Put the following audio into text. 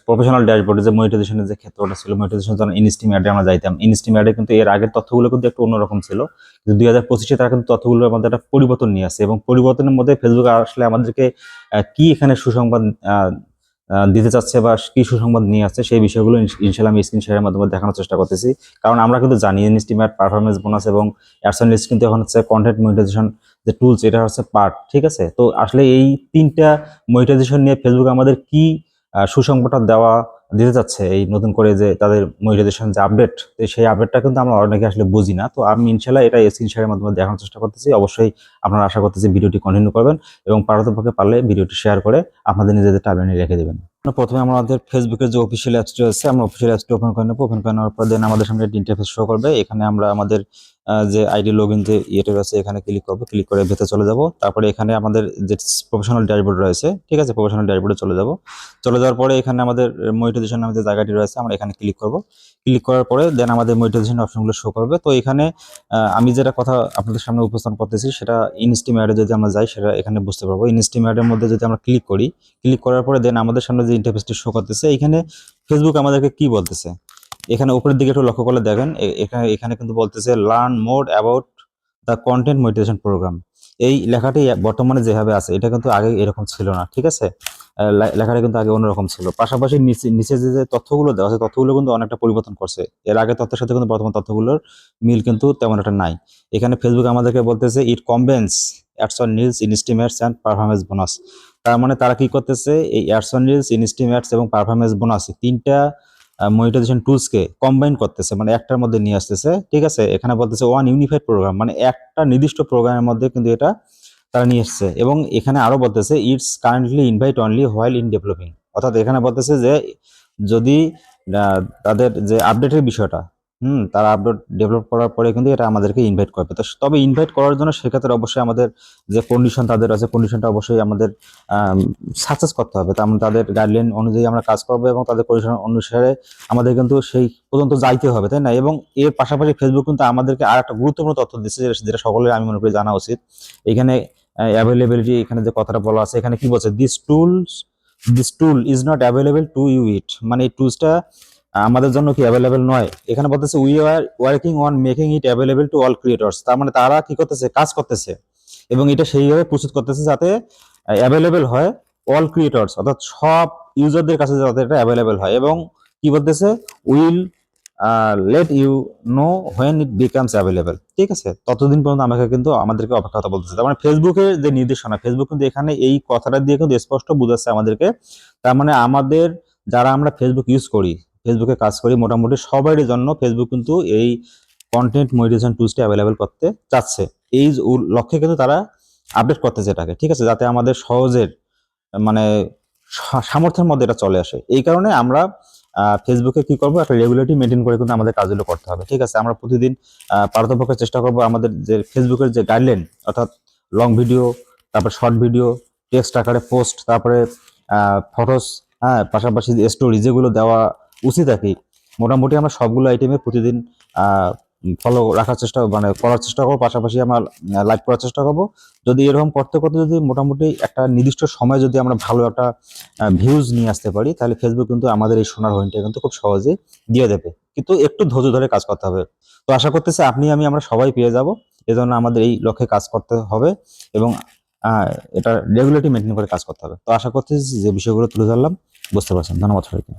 Professional ড্যাশবোর্ডে যে মনিটাইজেশনের যে ক্ষেত্রটা ছিল, মনিটাইজেশন যখন ইনস্টিম অ্যাডে আমরা যাইতাম, ইনস্টিম অ্যাডে কিন্তু এর আগের তথ্যগুলো কিন্তু একটু অন্যরকম ছিল, কিন্তু 2025-এ তারা কিন্তু তথ্যগুলোর মধ্যে একটা পরিবর্তন নিয়ে আসে, এবং পরিবর্তনের মধ্যে ফেসবুক আসলে আমাদেরকে কি এখানে সুসংবাদ দিতে চাচ্ছে বা কি সুসংবাদ নিয়ে আসছে সেই বিষয়গুলো ইনশাআল্লাহ আমি স্ক্রিন শেয়ারের মাধ্যমে দেখানোর চেষ্টা করতেছি। কারণ আমরা কিন্তু জানি ইনস্টিম অ্যাড, পারফরমেন্স বোনাস এবং অ্যাডসেন্স লিস্ট কিন্তু এখন হচ্ছে কন্টেন্ট মনিটাইজেশন যে টুলস, এটা হচ্ছে পার্ট, ঠিক আছে। তো আসলে এই তিনটা মনিটাইজেশন নিয়ে ফেসবুক আমাদের কি সুসংবাদটা দিতে যাচ্ছে, এই নতুন করে যে তাদের মনিটাইজেশন যে আপডেট, সেই আপডেটটা কিন্তু আমরা অনেকে আসলে বুঝি না। তো আমি ইনশাল্লাহ এটা স্ক্রিন শেয়ারের মাধ্যমে দেখানোর চেষ্টা করতেছি। অবশ্যই আপনারা আশা করতেছি ভিডিওটি কন্টিনিউ করবেন এবং পারতপক্ষে পারলে ভিডিওটি শেয়ার করে আপনাদের নিজেদের টাইমলাইনে রেখে দেবেন। প্রথমে আমাদের ফেসবুকের যে অফিসিয়াল অ্যাপসটি আছে, আমরা অফিসিয়াল অ্যাপসটি ওপেন করে নেবো। ওপেন করে নেওয়ার পর দেন আমাদের সামনে একটা ইন্টারফেস শো করবে। এখানে আমরা আমাদের যে আইডি লগইন যে ইয়েটা আছে এখানে ক্লিক করবো। ক্লিক করে ভেতরে চলে যাব। তারপরে এখানে আমাদের যে প্রফেশনাল ড্যাশবোর্ড রয়েছে, ঠিক আছে, প্রফেশনাল ড্যাশবোর্ডে চলে যাব। চলে যাওয়ার পরে এখানে আমাদের মনিটাইজেশন নামে যে জায়গাটি রয়েছে আমরা এখানে ক্লিক করব। ক্লিক করার পরে দেন আমাদের মনিটাইজেশন অপশনগুলো শো করবে। তো এখানে আমি যেটা কথা আপনাদের সামনে উপস্থাপন করতেছি সেটা ইনস্টিম অ্যাডে যদি আমরা যাই সেটা এখানে বুঝতে পারবো। ইনস্টিম অ্যাডের মধ্যে যদি আমরা ক্লিক করি, ক্লিক করার পরে দেন আমাদের সামনে যে ইন্টারফেসটি শো করতেছে, এখানে ফেসবুক আমাদেরকে কি বলতেছে, এখানে উপরের দিকে একটু লক্ষ্য করলে দেখেন এখানে কিন্তু বলতেছে learn more about the content monetisation program. এই লেখাটি বর্তমানে যেভাবে আছে এটা কিন্তু আগে এরকম ছিল না, ঠিক আছে। লেখাটা কিন্তু আগে অন্যরকম ছিল। পাশাপাশি নিচে যে তথ্যগুলো দেওয়া আছে তথ্যগুলো কিন্তু অনেকটা পরিবর্তন করছে। এর আগে তথ্যের সাথে কিন্তু বর্তমান তথ্যগুলোর মিল কিন্তু তেমন একটা নাই। এখানে ফেসবুক আমাদেরকে বলতেছে it combines ads on reels, instream ads and performance bonus. তার মানে তারা কি করতেছে, এই ads on reels, instream ads এবং পারফরমেন্স বোনাস তিনটা মনিটাইজেশন টুলসকে কম্বাইন করতেছে, মানে একটার মধ্যে নিয়ে আসতেছে, ঠিক আছে। এখানে বলতেছে ওয়ান ইউনিফাইড প্রোগ্রাম, মানে একটা নির্দিষ্ট প্রোগ্রামের মধ্যে কিন্তু এটা তারা নিয়ে এসছে। এবং এখানে আরো বলতেছে it's currently invite only while in developing, অর্থাৎ এখানে বলতেছে যে যদি তাদের যে আপডেটের বিষয়টা, তারা আপডেট ডেভেলপ করার পরে কিন্তু এটা আমাদেরকে ইনভাইট করবে। তো তবে ইনভাইট করার জন্য সেক্ষেত্রে অবশ্যই আমাদের যে কন্ডিশন তাদের আছে, কন্ডিশনটা অবশ্যই আমাদের সাকসেস করতে হবে। তার মানে তাদের গাইডলাইন অনুযায়ী আমরা কাজ করবো এবং তাদের কন্ডিশন অনুসারে আমাদের কিন্তু সেই পর্যন্ত যাইতে হবে, তাই না। এবং এর পাশাপাশি ফেসবুক কিন্তু আমাদেরকে আর একটা গুরুত্বপূর্ণ তথ্য দিচ্ছে, যেটা সকলের আমি মনে করি জানা উচিত। এখানে অ্যাভেলেবিলিটি, এখানে যে কথাটা বলা আছে এখানে কি বলছে, this tool is not available to you it, মানে এই টুলসটা আমাদের জন্য কি অ্যাভেলেবেল নয়। এখানে বলতেছে we are working on making it available to all creators. তার মানে তারা কি করতেছে, কাজ করতেছে এবং এটা সেইভাবে প্রস্তুত করতেছে যাতে অ্যাভেলেবেল হয় অল ক্রিয়েটর্স, অর্থাৎ সব ইউজারদের কাছে যাতে এটা অ্যাভেলেবেল হয়। এবং কি বলতেছে, will let you know when it becomes available, ঠিক আছে। ততদিন পর্যন্ত আমাদেরকে অপেক্ষা করতে বলতেছে। তার মানে ফেসবুকের যে নির্দেশনা, ফেসবুক কিন্তু এখানে এই কথাটা দিয়ে কিন্তু স্পষ্ট বুঝাচ্ছে আমাদেরকে। তার মানে আমাদের যারা আমরা ফেসবুক ইউজ করি, ফেসবুকে কাজ করি, মোটামুটি সবারই জন্য ফেসবুক কিন্তু এই কন্টেন্ট মনিটাইজেশন টুলসটি অ্যাভেলেবেল করতে চাচ্ছে। এই লক্ষ্যে কিন্তু তারা আপডেট করতেছে এটাকে, ঠিক আছে, যাতে আমাদের সহজের মানে সামর্থ্যের মধ্যে এটা চলে আসে। এই কারণে আমরা ফেসবুকে কি করবো, একটা রেগুলারিটি মেনটেন করে কিন্তু আমাদের কাজগুলো করতে হবে, ঠিক আছে। আমরা প্রতিদিন পারতপক্ষে চেষ্টা করবো আমাদের যে ফেসবুকের যে গাইডলাইন, অর্থাৎ লং ভিডিও, তারপর শর্ট ভিডিও, টেক্সট আকারে পোস্ট, তারপরে ফটোস, পাশাপাশি স্টোরি যেগুলো দেওয়া উচিত আর কি, মোটামুটি আমরা সবগুলো আইটেমে প্রতিদিন ফলো রাখার চেষ্টা, মানে করার চেষ্টা করবো। পাশাপাশি আমরা লাইভ করার চেষ্টা করবো। যদি এরকম করতে করতে যদি মোটামুটি একটা নির্দিষ্ট সময় যদি আমরা ভালো একটা ভিউজ নিয়ে আসতে পারি, তাহলে ফেসবুক কিন্তু আমাদের এই সোনার হরিণটা কিন্তু খুব সহজেই দিয়ে দেবে, কিন্তু একটু ধৈর্য ধরে কাজ করতে হবে। তো আশা করতেছি আমরা সবাই পেয়ে যাব। এজন্য আমাদের এই লক্ষ্যে কাজ করতে হবে এবং এটা রেগুলারিটি মেনটেন করে কাজ করতে হবে। তো আশা করতেছি যে বিষয়গুলো তুলে ধরলাম বুঝতে পারছেন। ধন্যবাদ সবাইকে।